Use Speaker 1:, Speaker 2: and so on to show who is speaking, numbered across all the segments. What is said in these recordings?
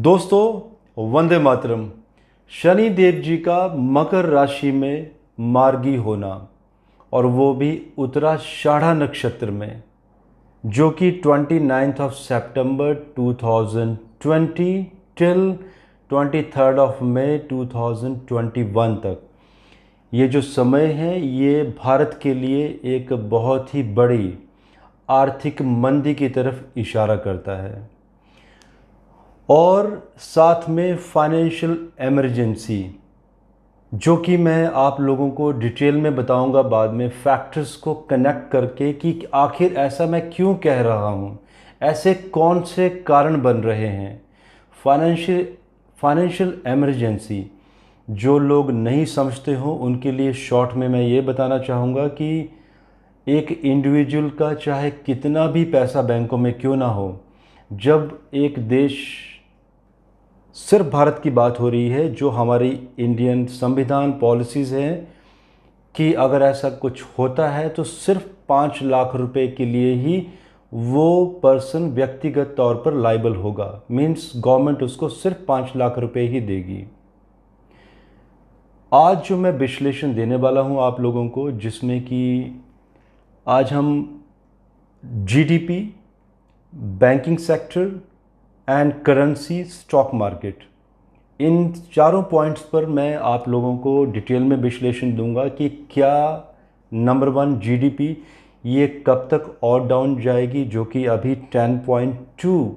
Speaker 1: दोस्तों, वंदे मातरम। शनि देव जी का मकर राशि में मार्गी होना, और वो भी उत्तराषाढ़ा नक्षत्र में, जो कि 29 of September 2020 till 23 of May 2021 तक, ये जो समय है ये भारत के लिए एक बहुत ही बड़ी आर्थिक मंदी की तरफ इशारा करता है। और साथ में फाइनेंशियल इमरजेंसी, जो कि मैं आप लोगों को डिटेल में बताऊंगा बाद में, फैक्टर्स को कनेक्ट करके कि आखिर ऐसा मैं क्यों कह रहा हूँ, ऐसे कौन से कारण बन रहे हैं। फाइनेंशियल इमरजेंसी जो लोग नहीं समझते हो उनके लिए शॉर्ट में मैं ये बताना चाहूँगा कि एक इंडिविजुअल का चाहे कितना भी पैसा बैंकों में क्यों ना हो, जब एक देश, सिर्फ भारत की बात हो रही है, जो हमारी इंडियन संविधान पॉलिसीज़ हैं कि अगर ऐसा कुछ होता है तो सिर्फ 5 लाख रुपए के लिए ही वो पर्सन व्यक्तिगत तौर पर लाइबल होगा। मीन्स गवर्नमेंट उसको सिर्फ 5 लाख रुपए ही देगी। आज जो मैं विश्लेषण देने वाला हूँ आप लोगों को, जिसमें कि आज हम GDP, banking sector and currency, stock market, इन चारों पॉइंट्स पर मैं आप लोगों को डिटेल में विश्लेषण दूंगा कि क्या नंबर 1 जीडीपी ये कब तक और डाउन जाएगी, जो कि अभी 10.2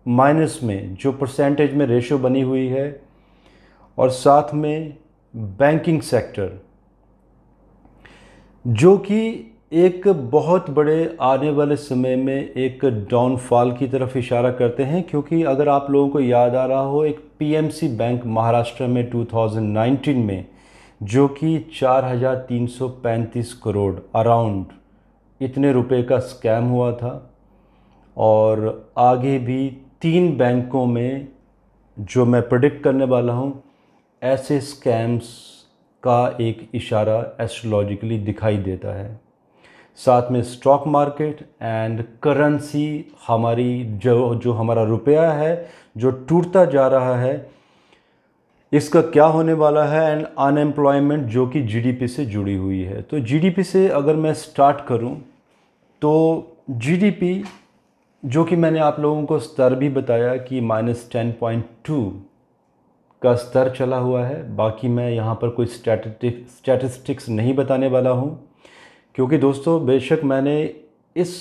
Speaker 1: माइनस में जो परसेंटेज में रेशो बनी हुई है, और साथ में बैंकिंग सेक्टर जो कि एक बहुत बड़े आने वाले समय में एक डाउनफॉल की तरफ इशारा करते हैं। क्योंकि अगर आप लोगों को याद आ रहा हो, एक पीएमसी बैंक महाराष्ट्र में 2019 में, जो कि 4,335 करोड़ अराउंड इतने रुपए का स्कैम हुआ था, और आगे भी 3 बैंकों में जो मैं प्रेडिक्ट करने वाला हूँ, ऐसे स्कैम्स का एक इशारा एस्ट्रोलॉजिकली दिखाई देता है। साथ में स्टॉक मार्केट एंड करेंसी, हमारी जो हमारा रुपया है जो टूटता जा रहा है, इसका क्या होने वाला है, एंड अनएम्प्लॉयमेंट जो कि जीडीपी से जुड़ी हुई है। तो जीडीपी से अगर मैं स्टार्ट करूं, तो जीडीपी जो कि मैंने आप लोगों को स्तर भी बताया कि -10.2 का स्तर चला हुआ है। बाकी मैं यहाँ पर कोई स्टैटिस्टिक्स नहीं बताने वाला हूँ, क्योंकि दोस्तों बेशक मैंने इस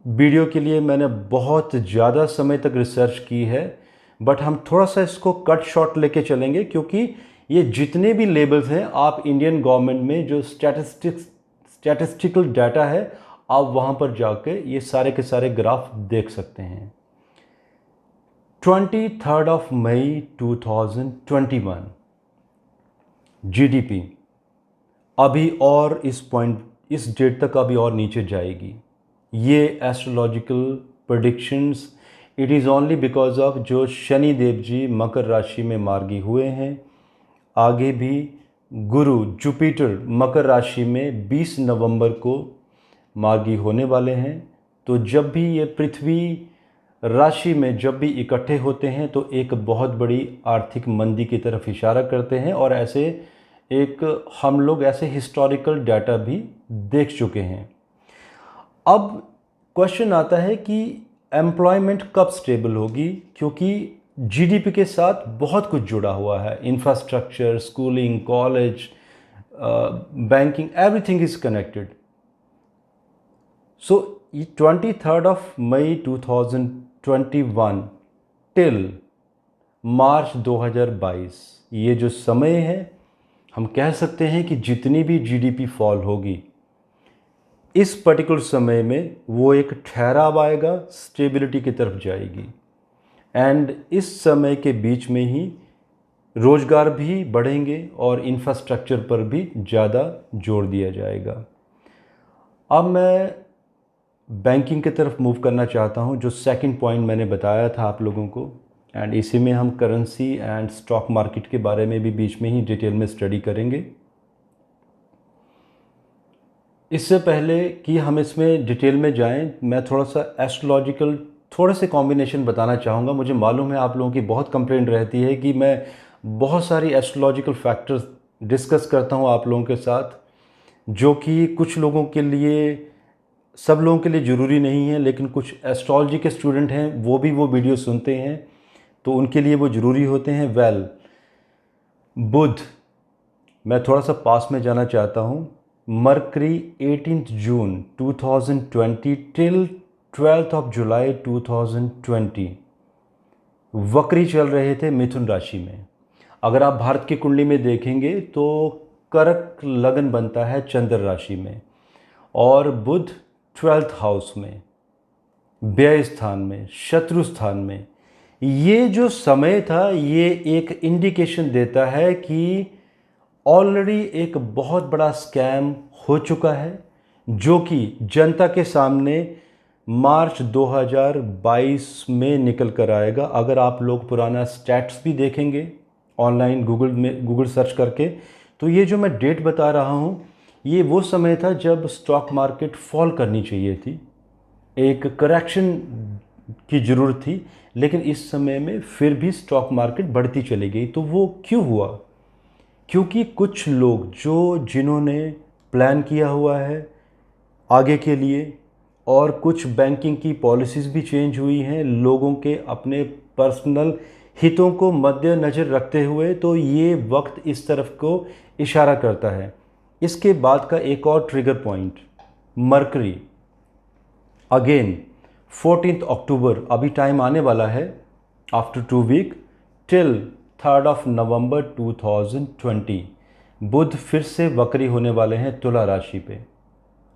Speaker 1: वीडियो के लिए मैंने बहुत ज़्यादा समय तक रिसर्च की है, बट हम थोड़ा सा इसको कट शॉर्ट लेके चलेंगे, क्योंकि ये जितने भी लेबल्स हैं, आप इंडियन गवर्नमेंट में जो स्टैटिस्टिकल डाटा है, आप वहाँ पर जाके ये सारे के सारे ग्राफ देख सकते हैं। 23 ऑफ मई 2021 जीडीपी अभी और इस डेट तक अभी और नीचे जाएगी। ये astrological predictions, it is only because of जो शनि देव जी मकर राशि में मार्गी हुए हैं। आगे भी गुरु जुपिटर मकर राशि में 20 नवंबर को मार्गी होने वाले हैं। तो जब भी ये पृथ्वी राशि में जब भी इकट्ठे होते हैं तो एक बहुत बड़ी आर्थिक मंदी की तरफ इशारा करते हैं, और ऐसे एक हम लोग ऐसे हिस्टोरिकल डाटा भी देख चुके हैं। अब क्वेश्चन आता है कि एम्प्लॉयमेंट कब स्टेबल होगी, क्योंकि जीडीपी के साथ बहुत कुछ जुड़ा हुआ है। Infrastructure, schooling, college, banking, everything is connected. So 23 of May 2021 till March 2022, ये जो समय है, हम कह सकते हैं कि जितनी भी जीडीपी फॉल होगी इस पर्टिकुलर समय में, वो एक ठहराव आएगा, स्टेबिलिटी की तरफ जाएगी। एंड इस समय के बीच में ही रोज़गार भी बढ़ेंगे और इंफ्रास्ट्रक्चर पर भी ज़्यादा जोर दिया जाएगा। अब मैं बैंकिंग की तरफ मूव करना चाहता हूँ, जो सेकंड पॉइंट मैंने बताया था आप लोगों को, एंड इसी में हम करेंसी एंड स्टॉक मार्केट के बारे में भी बीच में ही डिटेल में स्टडी करेंगे। इससे पहले कि हम इसमें डिटेल में जाएं, मैं थोड़ा सा एस्ट्रोलॉजिकल थोड़े से कॉम्बिनेशन बताना चाहूँगा। मुझे मालूम है आप लोगों की बहुत कंप्लेंट रहती है कि मैं बहुत सारी एस्ट्रोलॉजिकल फैक्टर्स डिस्कस करता हूँ आप लोगों के साथ, जो कि कुछ लोगों के लिए, सब लोगों के लिए ज़रूरी नहीं है, लेकिन कुछ एस्ट्रोलॉजी के स्टूडेंट हैं वो भी वो वीडियो सुनते हैं तो उनके लिए वो ज़रूरी होते हैं। बुध, मैं थोड़ा सा पास में जाना चाहता हूँ। Mercury 18 June 2020 till 12 of July 2020 वक्री चल रहे थे मिथुन राशि में। अगर आप भारत की कुंडली में देखेंगे तो कर्क लगन बनता है चंद्र राशि में, और बुध 12th हाउस में, व्यय स्थान में, शत्रु स्थान में। ये जो समय था ये एक इंडिकेशन देता है कि ऑलरेडी एक बहुत बड़ा स्कैम हो चुका है, जो कि जनता के सामने मार्च 2022 में निकल कर आएगा। अगर आप लोग पुराना स्टैट्स भी देखेंगे ऑनलाइन गूगल सर्च करके, तो ये जो मैं डेट बता रहा हूँ ये वो समय था जब स्टॉक मार्केट फॉल करनी चाहिए थी, एक करेक्शन की ज़रूरत थी, लेकिन इस समय में फिर भी स्टॉक मार्केट बढ़ती चली गई। तो वो क्यों हुआ? क्योंकि कुछ लोग जिन्होंने प्लान किया हुआ है आगे के लिए, और कुछ बैंकिंग की पॉलिसीज़ भी चेंज हुई हैं लोगों के अपने पर्सनल हितों को मद्देनज़र रखते हुए, तो ये वक्त इस तरफ को इशारा करता है। इसके बाद का एक और trigger point, mercury again 14 October, अभी टाइम आने वाला है after 2 week till 3 of November 2020 बुध फिर से वक्री होने वाले हैं तुला राशि पे।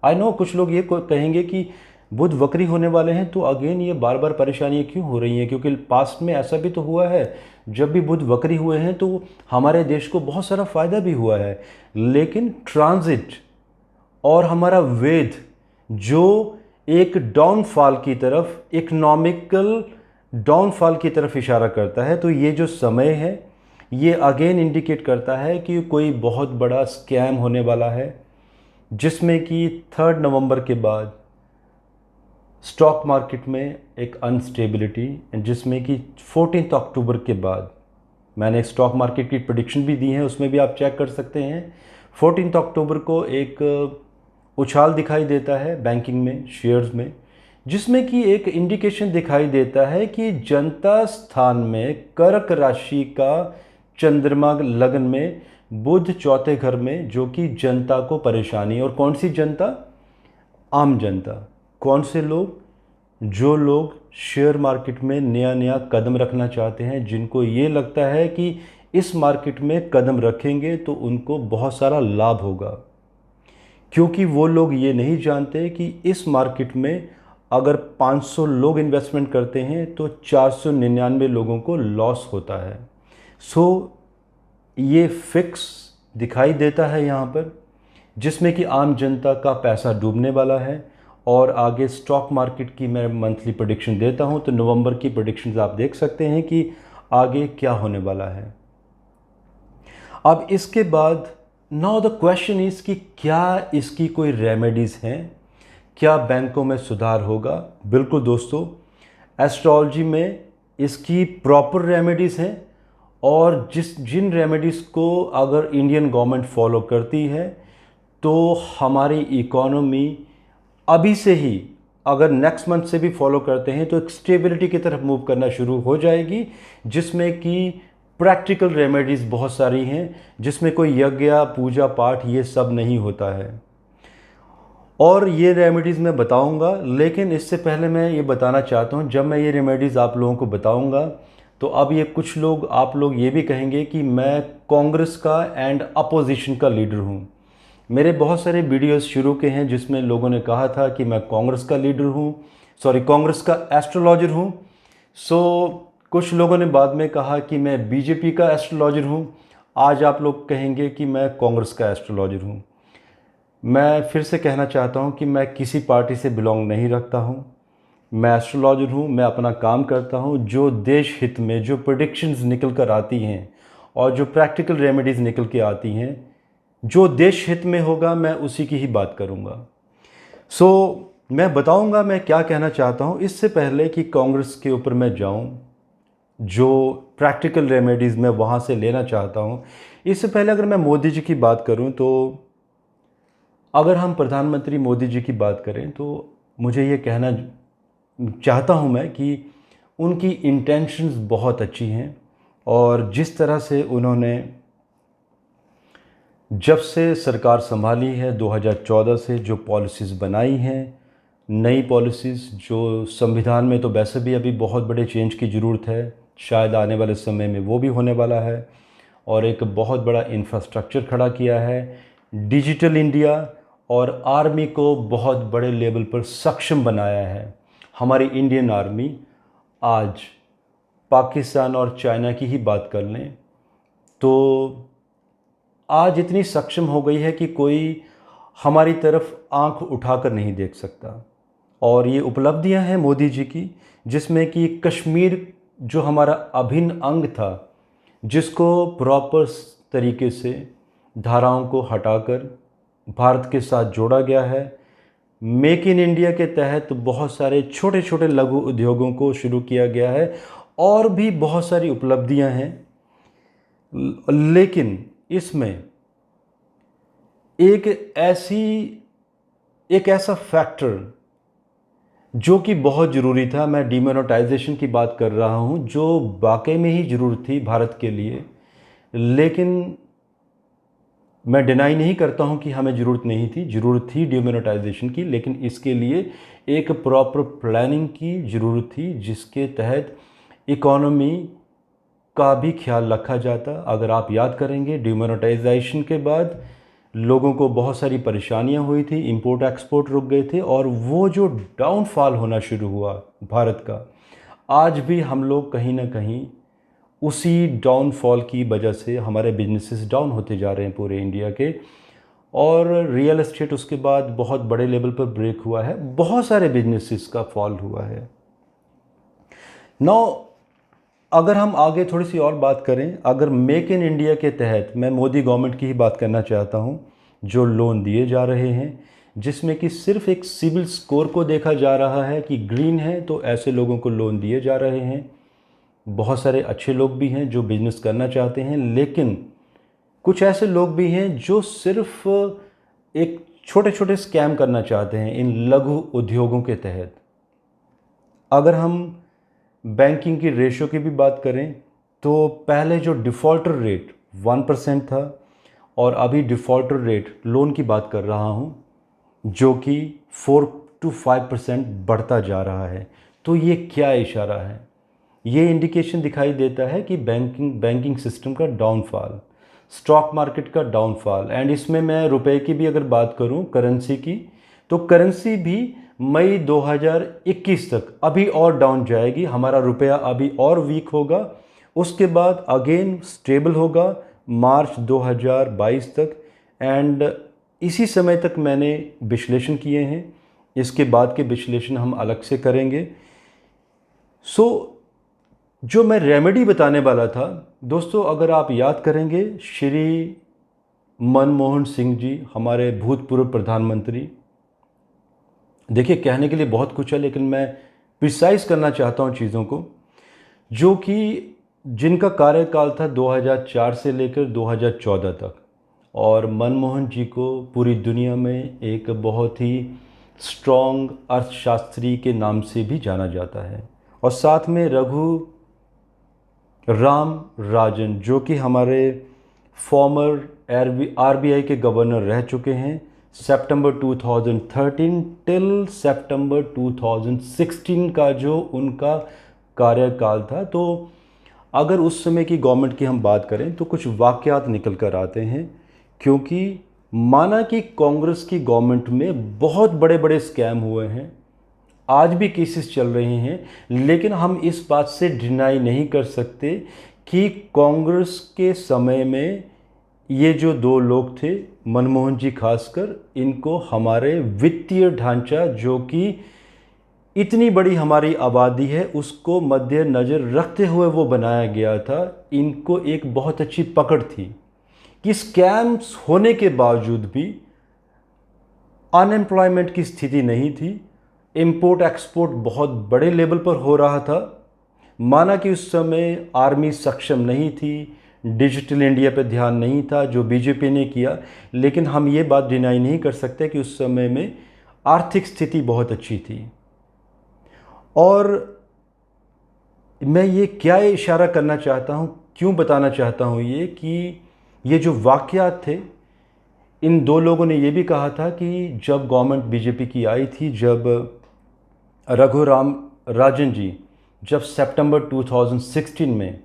Speaker 1: आई नो कुछ लोग ये कहेंगे कि बुध वक्री होने वाले हैं तो अगेन ये बार बार परेशानियाँ क्यों हो रही हैं, क्योंकि पास्ट में ऐसा भी तो हुआ है, जब भी बुध वक्री हुए हैं तो हमारे देश को बहुत सारा फ़ायदा भी हुआ है। लेकिन ट्रांजिट और हमारा वेद जो एक डाउनफॉल की तरफ, इकोनॉमिकल डाउनफॉल की तरफ इशारा करता है, तो ये जो समय है ये अगेन इंडिकेट करता है कि कोई बहुत बड़ा स्कैम होने वाला है, जिसमें कि 3 नवंबर के बाद स्टॉक मार्केट में एक अनस्टेबिलिटी, जिसमें कि 14 अक्टूबर के बाद मैंने स्टॉक मार्केट की प्रेडिक्शन भी दी है, उसमें भी आप चेक कर सकते हैं। 14 अक्टूबर को एक उछाल दिखाई देता है बैंकिंग में, शेयर्स में, जिसमें कि एक इंडिकेशन दिखाई देता है कि जनता स्थान में कर्क राशि का चंद्रमा लगन में बुध चौथे घर में, जो कि जनता को परेशानी। और कौन सी जनता? आम जनता। कौन से लोग? जो लोग शेयर मार्केट में नया नया कदम रखना चाहते हैं, जिनको ये लगता है कि इस मार्केट में कदम रखेंगे तो उनको बहुत सारा लाभ होगा, क्योंकि वो लोग ये नहीं जानते कि इस मार्केट में अगर 500 लोग इन्वेस्टमेंट करते हैं तो 499 लोगों को लॉस होता है। सो ये फिक्स दिखाई देता है यहाँ पर, जिसमें कि आम जनता का पैसा डूबने वाला है। और आगे स्टॉक मार्केट की मैं मंथली प्रेडिक्शन देता हूँ, तो नवंबर की प्रेडिक्शंस आप देख सकते हैं कि आगे क्या होने वाला है। अब इसके बाद नाउ द क्वेश्चन इज कि क्या इसकी कोई रेमेडीज़ हैं, क्या बैंकों में सुधार होगा? बिल्कुल दोस्तों, एस्ट्रोलॉजी में इसकी प्रॉपर रेमेडीज़ हैं, और जिन रेमेडीज़ को अगर इंडियन गवर्नमेंट फॉलो करती है तो हमारी इकोनॉमी अभी से ही, अगर नेक्स्ट मंथ से भी फॉलो करते हैं तो एक स्टेबिलिटी की तरफ मूव करना शुरू हो जाएगी, जिसमें कि प्रैक्टिकल रेमेडीज़ बहुत सारी हैं, जिसमें कोई यज्ञ पूजा पाठ ये सब नहीं होता है। और ये रेमेडीज़ मैं बताऊंगा, लेकिन इससे पहले मैं ये बताना चाहता हूँ, जब मैं ये रेमेडीज़ आप लोगों को बताऊंगा तो अब ये कुछ लोग, आप लोग ये भी कहेंगे कि मैं कांग्रेस का एंड अपोजिशन का लीडर हूँ। मेरे बहुत सारे वीडियोस शुरू के हैं जिसमें लोगों ने कहा था कि मैं कांग्रेस का लीडर हूँ, कांग्रेस का एस्ट्रोलॉजर हूँ। कुछ लोगों ने बाद में कहा कि मैं बीजेपी का एस्ट्रोलॉजर हूँ। आज आप लोग कहेंगे कि मैं कांग्रेस का एस्ट्रोलॉजर हूँ। मैं फिर से कहना चाहता हूँ कि मैं किसी पार्टी से बिलोंग नहीं रखता हूँ। मैं एस्ट्रोलॉजर हूँ, मैं अपना काम करता हूँ। जो देश हित में जो प्रेडिक्शंस निकल कर आती हैं और जो प्रैक्टिकल रेमेडीज़ निकल के आती हैं, जो देश हित में होगा मैं उसी की ही बात करूँगा। मैं बताऊंगा मैं क्या कहना चाहता हूं। इससे पहले कि कांग्रेस के ऊपर मैं जाऊं, जो प्रैक्टिकल रेमेडीज़ मैं वहां से लेना चाहता हूं, इससे पहले अगर मैं मोदी जी की बात करूं, तो अगर हम प्रधानमंत्री मोदी जी की बात करें तो मुझे ये कहना चाहता हूं मैं कि उनकी इंटेंशंस बहुत अच्छी हैं। और जिस तरह से उन्होंने जब से सरकार संभाली है 2014 से जो पॉलिसीज़ बनाई हैं, नई पॉलिसीज़ जो संविधान में तो वैसे भी अभी बहुत बड़े चेंज की ज़रूरत है, शायद आने वाले समय में वो भी होने वाला है। और एक बहुत बड़ा इंफ्रास्ट्रक्चर खड़ा किया है, डिजिटल इंडिया, और आर्मी को बहुत बड़े लेवल पर सक्षम बनाया है। हमारी इंडियन आर्मी आज पाकिस्तान और चाइना की ही बात कर लें तो आज इतनी सक्षम हो गई है कि कोई हमारी तरफ आंख उठाकर नहीं देख सकता। और ये उपलब्धियां हैं मोदी जी की, जिसमें कि कश्मीर जो हमारा अभिन्न अंग था, जिसको प्रॉपर तरीके से धाराओं को हटाकर भारत के साथ जोड़ा गया है। मेक इन इंडिया के तहत बहुत सारे छोटे छोटे लघु उद्योगों को शुरू किया गया है, और भी बहुत सारी उपलब्धियां हैं। लेकिन इसमें एक ऐसा फैक्टर जो कि बहुत ज़रूरी था, मैं डिमोनेटाइजेशन की बात कर रहा हूं, जो वाकई में ही ज़रूरत थी भारत के लिए। लेकिन मैं डिनाई नहीं करता हूं कि हमें ज़रूरत थी डिमोनेटाइजेशन की, लेकिन इसके लिए एक प्रॉपर प्लानिंग की ज़रूरत थी, जिसके तहत इकोनॉमी का भी ख्याल रखा जाता। अगर आप याद करेंगे, डिमोनेटाइजेशन के बाद लोगों को बहुत सारी परेशानियां हुई थी, इंपोर्ट एक्सपोर्ट रुक गए थे, और वो जो डाउनफॉल होना शुरू हुआ भारत का, आज भी हम लोग कहीं ना कहीं उसी डाउनफॉल की वजह से हमारे बिजनेसेस डाउन होते जा रहे हैं पूरे इंडिया के। और रियल एस्टेट उसके बाद बहुत बड़े लेवल पर ब्रेक हुआ है, बहुत सारे बिजनेसेस का फॉल हुआ है। नाउ अगर हम आगे थोड़ी सी और बात करें, अगर मेक इन इंडिया के तहत मैं मोदी गवर्नमेंट की ही बात करना चाहता हूं, जो लोन दिए जा रहे हैं, जिसमें कि सिर्फ एक सिविल स्कोर को देखा जा रहा है कि ग्रीन है तो ऐसे लोगों को लोन दिए जा रहे हैं। बहुत सारे अच्छे लोग भी हैं जो बिजनेस करना चाहते हैं, लेकिन कुछ ऐसे लोग भी हैं जो सिर्फ एक छोटे छोटे स्कैम करना चाहते हैं इन लघु उद्योगों के तहत। अगर हम बैंकिंग की रेशो की भी बात करें तो पहले जो डिफ़ॉल्टर रेट 1% था, और अभी डिफ़ॉल्टर रेट लोन की बात कर रहा हूं, जो कि 4 to 5% बढ़ता जा रहा है। तो ये क्या इशारा है? ये इंडिकेशन दिखाई देता है कि बैंकिंग सिस्टम का डाउनफॉल, स्टॉक मार्केट का डाउनफॉल। एंड इसमें मैं रुपए की भी अगर बात करूं, करेंसी की, तो करेंसी भी मई 2021 तक अभी और डाउन जाएगी। हमारा रुपया अभी और वीक होगा, उसके बाद अगेन स्टेबल होगा मार्च 2022 तक। एंड इसी समय तक मैंने विश्लेषण किए हैं, इसके बाद के विश्लेषण हम अलग से करेंगे। जो मैं रेमेडी बताने वाला था दोस्तों, अगर आप याद करेंगे, श्री मनमोहन सिंह जी, हमारे भूतपूर्व प्रधानमंत्री, देखिए कहने के लिए बहुत कुछ है, लेकिन मैं प्रिसाइज करना चाहता हूं चीज़ों को, जो कि जिनका कार्यकाल था 2004 से लेकर 2014 तक। और मनमोहन जी को पूरी दुनिया में एक बहुत ही स्ट्रॉन्ग अर्थशास्त्री के नाम से भी जाना जाता है। और साथ में रघु राम राजन, जो कि हमारे फॉर्मर आरबीआई के गवर्नर रह चुके हैं, सितंबर 2013 टिल सितंबर 2016 का जो उनका कार्यकाल था। तो अगर उस समय की गवर्नमेंट की हम बात करें तो कुछ वाकयात निकल कर आते हैं, क्योंकि माना कि कांग्रेस की गवर्नमेंट में बहुत बड़े बड़े स्कैम हुए हैं, आज भी केसेस चल रहे हैं, लेकिन हम इस बात से डिनाई नहीं कर सकते कि कांग्रेस के समय में ये जो दो लोग थे, मनमोहन जी खासकर, इनको हमारे वित्तीय ढांचा, जो कि इतनी बड़ी हमारी आबादी है, उसको मद्देनज़र रखते हुए वो बनाया गया था। इनको एक बहुत अच्छी पकड़ थी कि स्कैम्स होने के बावजूद भी अनएम्प्लॉयमेंट की स्थिति नहीं थी, इंपोर्ट एक्सपोर्ट बहुत बड़े लेवल पर हो रहा था। माना कि उस समय आर्मी सक्षम नहीं थी, डिजिटल इंडिया पे ध्यान नहीं था जो बीजेपी ने किया, लेकिन हम ये बात डिनाई नहीं कर सकते कि उस समय में आर्थिक स्थिति बहुत अच्छी थी। और मैं ये क्या इशारा करना चाहता हूँ, क्यों बताना चाहता हूँ ये कि ये जो वाक़यात थे, इन दो लोगों ने ये भी कहा था कि जब गवर्नमेंट बीजेपी की आई थी, जब रघुराम राजन जी जब सितंबर 2016 में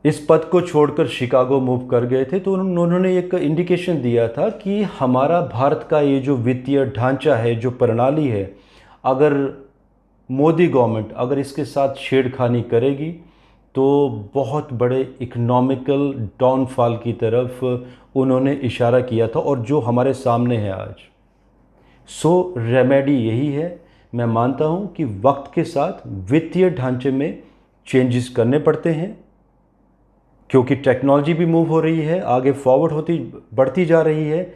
Speaker 1: इस पद को छोड़कर शिकागो मूव कर गए थे, तो उन्होंने एक इंडिकेशन दिया था कि हमारा भारत का ये जो वित्तीय ढांचा है, जो प्रणाली है, अगर मोदी गवर्नमेंट अगर इसके साथ छेड़खानी करेगी तो बहुत बड़े इकोनॉमिकल डाउनफॉल की तरफ उन्होंने इशारा किया था, और जो हमारे सामने है आज। सो रेमेडी यही है। मैं मानता हूँ कि वक्त के साथ वित्तीय ढांचे में चेंजेस करने पड़ते हैं, क्योंकि टेक्नोलॉजी भी मूव हो रही है, आगे फॉरवर्ड होती बढ़ती जा रही है।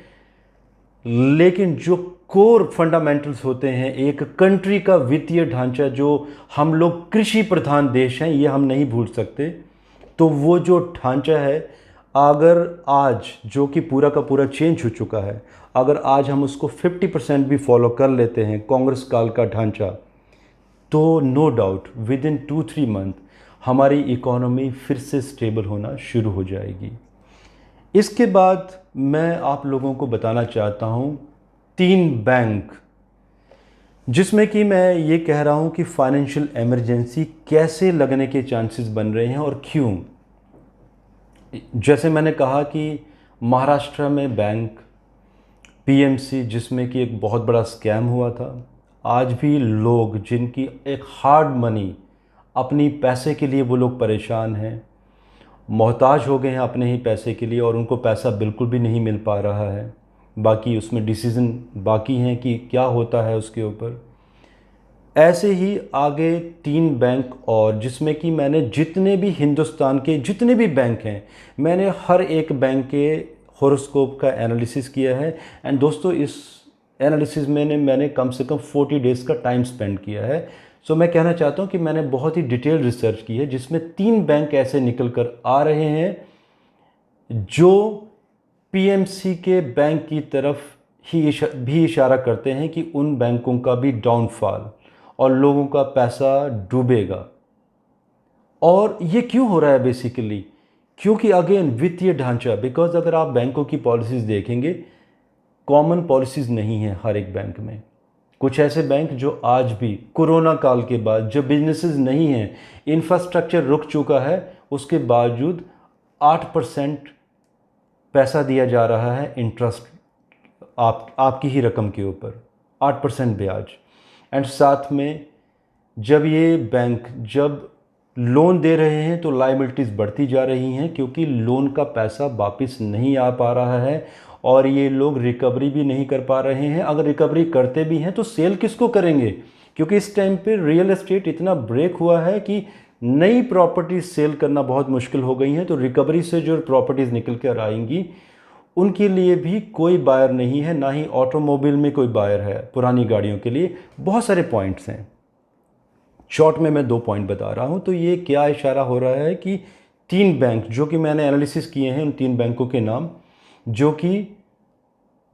Speaker 1: लेकिन जो कोर फंडामेंटल्स होते हैं एक कंट्री का वित्तीय ढांचा, जो हम लोग कृषि प्रधान देश हैं, ये हम नहीं भूल सकते। तो वो जो ढांचा है, अगर आज जो कि पूरा का पूरा चेंज हो चुका है, अगर आज हम उसको 50% भी फॉलो कर लेते हैं कांग्रेस काल का ढांचा, तो no doubt within 2-3 month हमारी इकोनॉमी फिर से स्टेबल होना शुरू हो जाएगी। इसके बाद मैं आप लोगों को बताना चाहता हूँ 3 बैंक, जिसमें कि मैं ये कह रहा हूँ कि फाइनेंशियल इमरजेंसी कैसे लगने के चांसेस बन रहे हैं और क्यों। जैसे मैंने कहा कि महाराष्ट्र में बैंक पीएमसी, जिसमें कि एक बहुत बड़ा स्कैम हुआ था, आज भी लोग जिनकी एक हार्ड मनी अपनी पैसे के लिए वो लोग परेशान हैं, मोहताज हो गए हैं अपने ही पैसे के लिए, और उनको पैसा बिल्कुल भी नहीं मिल पा रहा है। बाकी उसमें डिसीज़न बाकी हैं कि क्या होता है उसके ऊपर। ऐसे ही आगे 3 बैंक और, जिसमें कि मैंने जितने भी हिंदुस्तान के जितने भी बैंक हैं, मैंने हर एक बैंक के हॉरोस्कोप का एनालिसिस किया है। एंड दोस्तों, इस एनालिसिस में मैंने कम से कम 40 डेज़ का टाइम स्पेंड किया है। सो मैं कहना चाहता हूँ कि मैंने बहुत ही डिटेल रिसर्च की है, जिसमें 3 बैंक ऐसे निकल कर आ रहे हैं जो पीएमसी के बैंक की तरफ भी इशारा करते हैं कि उन बैंकों का भी डाउनफॉल और लोगों का पैसा डूबेगा। और ये क्यों हो रहा है बेसिकली? क्योंकि अगेन वित्तीय ढांचा, बिकॉज अगर आप बैंकों की पॉलिसीज़ देखेंगे, कॉमन पॉलिसीज़ नहीं है हर एक बैंक में। कुछ ऐसे बैंक जो आज भी कोरोना काल के बाद, जब बिजनेसेस नहीं हैं, इंफ्रास्ट्रक्चर रुक चुका है, उसके बावजूद 8% पैसा दिया जा रहा है इंटरेस्ट आपकी ही रकम के ऊपर, 8% ब्याज। एंड साथ में जब ये बैंक जब लोन दे रहे हैं तो लायबिलिटीज़ बढ़ती जा रही हैं, क्योंकि लोन का पैसा वापस नहीं आ पा रहा है और ये लोग रिकवरी भी नहीं कर पा रहे हैं। अगर रिकवरी करते भी हैं तो सेल किसको करेंगे? क्योंकि इस टाइम पे रियल एस्टेट इतना ब्रेक हुआ है कि नई प्रॉपर्टीज सेल करना बहुत मुश्किल हो गई हैं। तो रिकवरी से जो प्रॉपर्टीज़ निकल कर आएंगी, उनके लिए भी कोई बायर नहीं है, ना ही ऑटोमोबाइल में कोई बायर है पुरानी गाड़ियों के लिए। बहुत सारे पॉइंट्स हैं, शॉर्ट में मैं 2 पॉइंट बता रहा हूँ। तो ये क्या इशारा हो रहा है कि 3 बैंक जो कि मैंने एनालिसिस किए हैं, उन 3 बैंकों के नाम, जो कि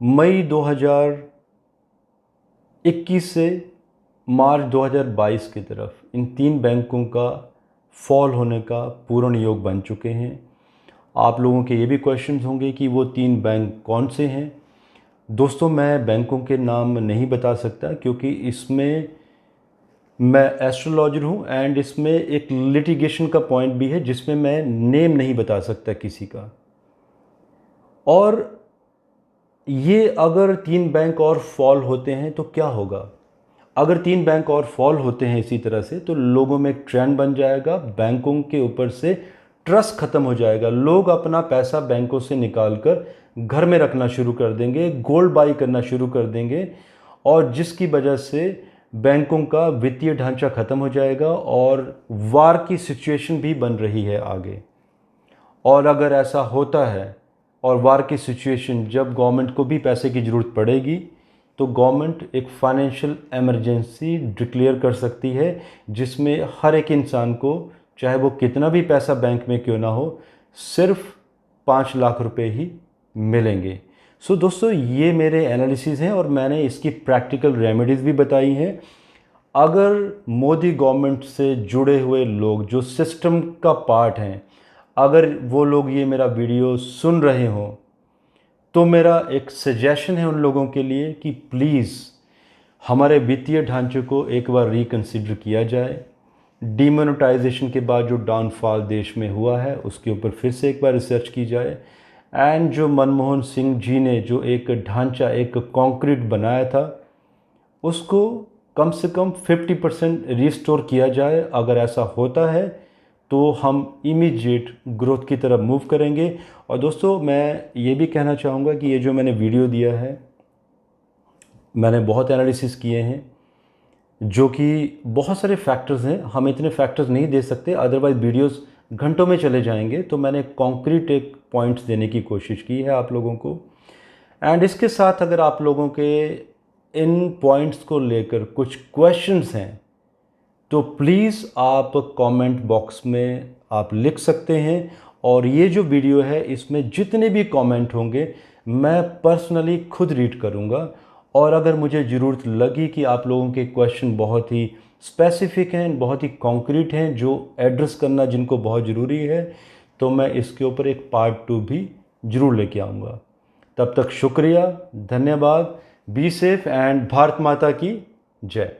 Speaker 1: मई 2021 से मार्च 2022 की तरफ इन 3 बैंकों का फॉल होने का पूर्ण योग बन चुके हैं। आप लोगों के ये भी क्वेश्चंस होंगे कि वो 3 बैंक कौन से हैं। दोस्तों, मैं बैंकों के नाम नहीं बता सकता, क्योंकि इसमें मैं एस्ट्रोलॉजर हूँ एंड इसमें एक लिटिगेशन का पॉइंट भी है, जिसमें मैं नेम नहीं बता सकता किसी का। और ये अगर 3 बैंक और फॉल होते हैं तो क्या होगा? अगर 3 बैंक और फॉल होते हैं इसी तरह से, तो लोगों में एक ट्रेंड बन जाएगा, बैंकों के ऊपर से ट्रस्ट खत्म हो जाएगा। लोग अपना पैसा बैंकों से निकालकर घर में रखना शुरू कर देंगे, गोल्ड बाई करना शुरू कर देंगे, और जिसकी वजह से बैंकों का वित्तीय ढांचा खत्म हो जाएगा और वार की सिचुएशन भी बन रही है आगे। और अगर ऐसा होता है और वार की सिचुएशन, जब गवर्नमेंट को भी पैसे की ज़रूरत पड़ेगी, तो गवर्नमेंट एक फाइनेंशियल इमरजेंसी डिक्लेयर कर सकती है, जिसमें हर एक इंसान को, चाहे वो कितना भी पैसा बैंक में क्यों ना हो, सिर्फ 5 लाख रुपए ही मिलेंगे। सो दोस्तों, ये मेरे एनालिसिस हैं और मैंने इसकी प्रैक्टिकल रेमेडीज़ भी बताई हैं। अगर मोदी गवर्नमेंट से जुड़े हुए लोग जो सिस्टम का पार्ट हैं, अगर वो लोग ये मेरा वीडियो सुन रहे हों, तो मेरा एक सजेशन है उन लोगों के लिए कि प्लीज़ हमारे वित्तीय ढांचे को एक बार रिकंसिडर किया जाए। डीमोनेटाइजेशन के बाद जो डाउनफॉल देश में हुआ है, उसके ऊपर फिर से एक बार रिसर्च की जाए। एंड जो मनमोहन सिंह जी ने जो एक ढांचा, एक कंक्रीट बनाया था, उसको कम से कम 50% रिस्टोर किया जाए। अगर ऐसा होता है तो हम इमीडिएट ग्रोथ की तरफ मूव करेंगे। और दोस्तों, मैं ये भी कहना चाहूँगा कि ये जो मैंने वीडियो दिया है, मैंने बहुत एनालिसिस किए हैं, जो कि बहुत सारे फैक्टर्स हैं, हम इतने फैक्टर्स नहीं दे सकते, अदरवाइज़ वीडियोस घंटों में चले जाएंगे। तो मैंने कॉन्क्रीट एक पॉइंट्स देने की कोशिश की है आप लोगों को। एंड इसके साथ अगर आप लोगों के इन पॉइंट्स को लेकर कुछ क्वेश्चंस हैं, तो प्लीज़ आप कमेंट बॉक्स में आप लिख सकते हैं। और ये जो वीडियो है, इसमें जितने भी कमेंट होंगे मैं पर्सनली खुद रीड करूँगा। और अगर मुझे ज़रूरत लगी कि आप लोगों के क्वेश्चन बहुत ही स्पेसिफिक हैं, बहुत ही कॉन्क्रीट हैं, जो एड्रेस करना जिनको बहुत ज़रूरी है, तो मैं इसके ऊपर एक पार्ट 2 भी ज़रूर लेके आऊँगा। तब तक शुक्रिया, धन्यवाद, बी सेफ एंड भारत माता की जय।